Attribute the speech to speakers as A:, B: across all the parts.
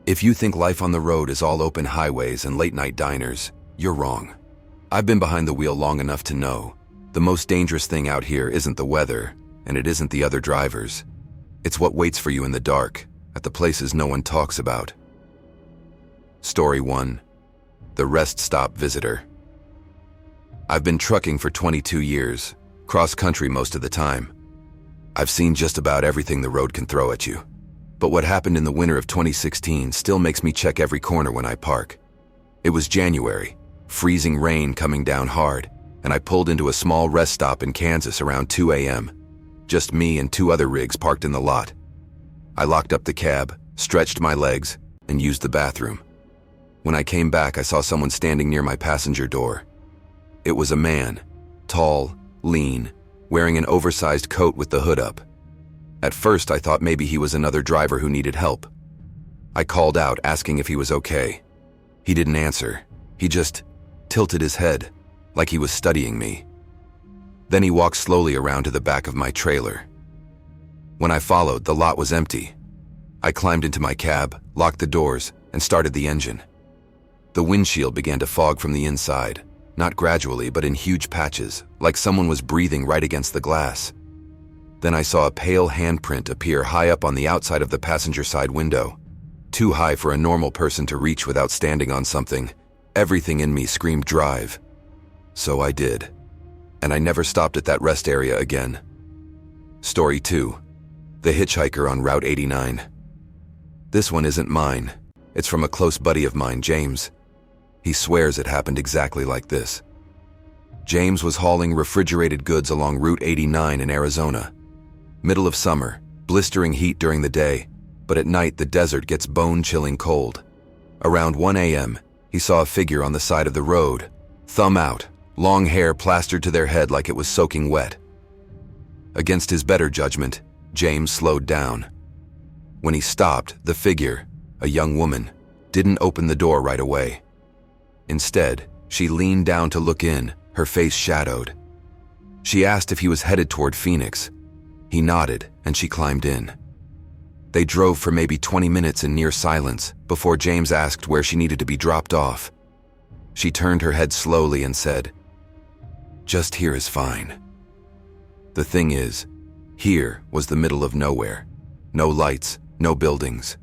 A: If you think life on the road is all open highways and late-night diners, you're wrong. I've been behind the wheel long enough to know the most dangerous thing out here isn't the weather, and it isn't the other drivers. It's what waits for you in the dark, at the places no one talks about. Story 1. The Rest Stop Visitor. I've been trucking for 22 years, cross-country most of the time. I've seen just about everything the road can throw at you. But what happened in the winter of 2016 still makes me check every corner when I park. It was January, freezing rain coming down hard, and I pulled into a small rest stop in Kansas around 2 a.m. Just me and 2 other rigs parked in the lot. I locked up the cab, stretched my legs, and used the bathroom. When I came back, I saw someone standing near my passenger door. It was a man, tall, lean, wearing an oversized coat with the hood up. At first, I thought maybe he was another driver who needed help. I called out, asking if he was okay. He didn't answer. He just tilted his head, like he was studying me. Then he walked slowly around to the back of my trailer. When I followed, the lot was empty. I climbed into my cab, locked the doors, and started the engine. The windshield began to fog from the inside, not gradually, but in huge patches, like someone was breathing right against the glass. Then I saw a pale handprint appear high up on the outside of the passenger side window, too high for a normal person to reach without standing on something. Everything in me screamed drive. So I did. And I never stopped at that rest area again. Story 2. The Hitchhiker on Route 89. This one isn't mine. It's from a close buddy of mine, James. He swears it happened exactly like this. James was hauling refrigerated goods along Route 89 in Arizona. Middle of summer, blistering heat during the day, but at night the desert gets bone-chilling cold. Around 1 a.m., he saw a figure on the side of the road, thumb out, long hair plastered to their head like it was soaking wet. Against his better judgment, James slowed down. When he stopped, the figure, a young woman, didn't open the door right away. Instead, she leaned down to look in, her face shadowed. She asked if he was headed toward Phoenix. He nodded, and she climbed in. They drove for maybe 20 minutes in near silence before James asked where she needed to be dropped off. She turned her head slowly and said, "Just here is fine." The thing is, here was the middle of nowhere. No lights, no buildings.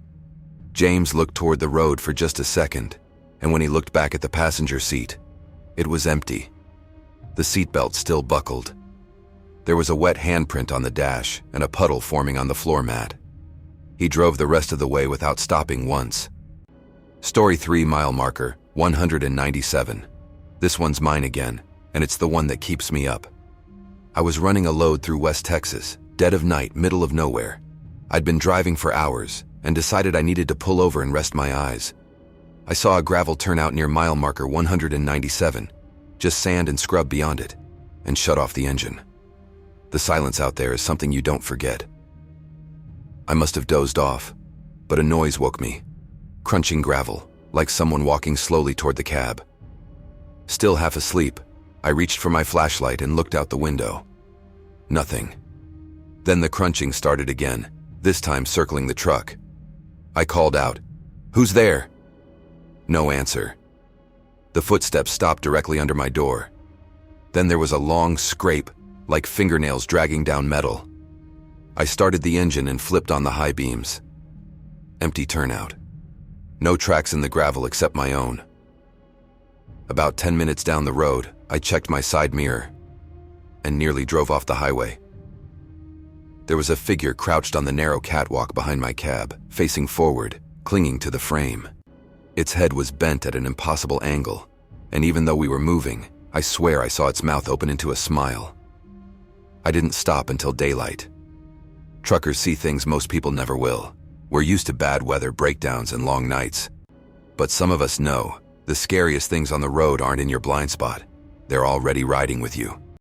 A: James looked toward the road for just a second, and when he looked back at the passenger seat, it was empty. The seatbelt still buckled. There was a wet handprint on the dash and a puddle forming on the floor mat. He drove the rest of the way without stopping once. Story 3, mile marker, 197. This one's mine again, and it's the one that keeps me up. I was running a load through West Texas, dead of night, middle of nowhere. I'd been driving for hours and decided I needed to pull over and rest my eyes. I saw a gravel turnout near mile marker 197, just sand and scrub beyond it, and shut off the engine. The silence out there is something you don't forget. I must have dozed off, but a noise woke me. Crunching gravel, like someone walking slowly toward the cab. Still half asleep, I reached for my flashlight and looked out the window. Nothing. Then the crunching started again, this time circling the truck. I called out, "Who's there?" No answer. The footsteps stopped directly under my door. Then there was a long scrape, like fingernails dragging down metal. I started the engine and flipped on the high beams. Empty turnout. No tracks in the gravel except my own. About 10 minutes down the road, I checked my side mirror and nearly drove off the highway. There was a figure crouched on the narrow catwalk behind my cab, facing forward, clinging to the frame. Its head was bent at an impossible angle, and even though we were moving, I swear I saw its mouth open into a smile. I didn't stop until daylight. Truckers see things most people never will. We're used to bad weather, breakdowns, and long nights. But some of us know the scariest things on the road aren't in your blind spot. They're already riding with you.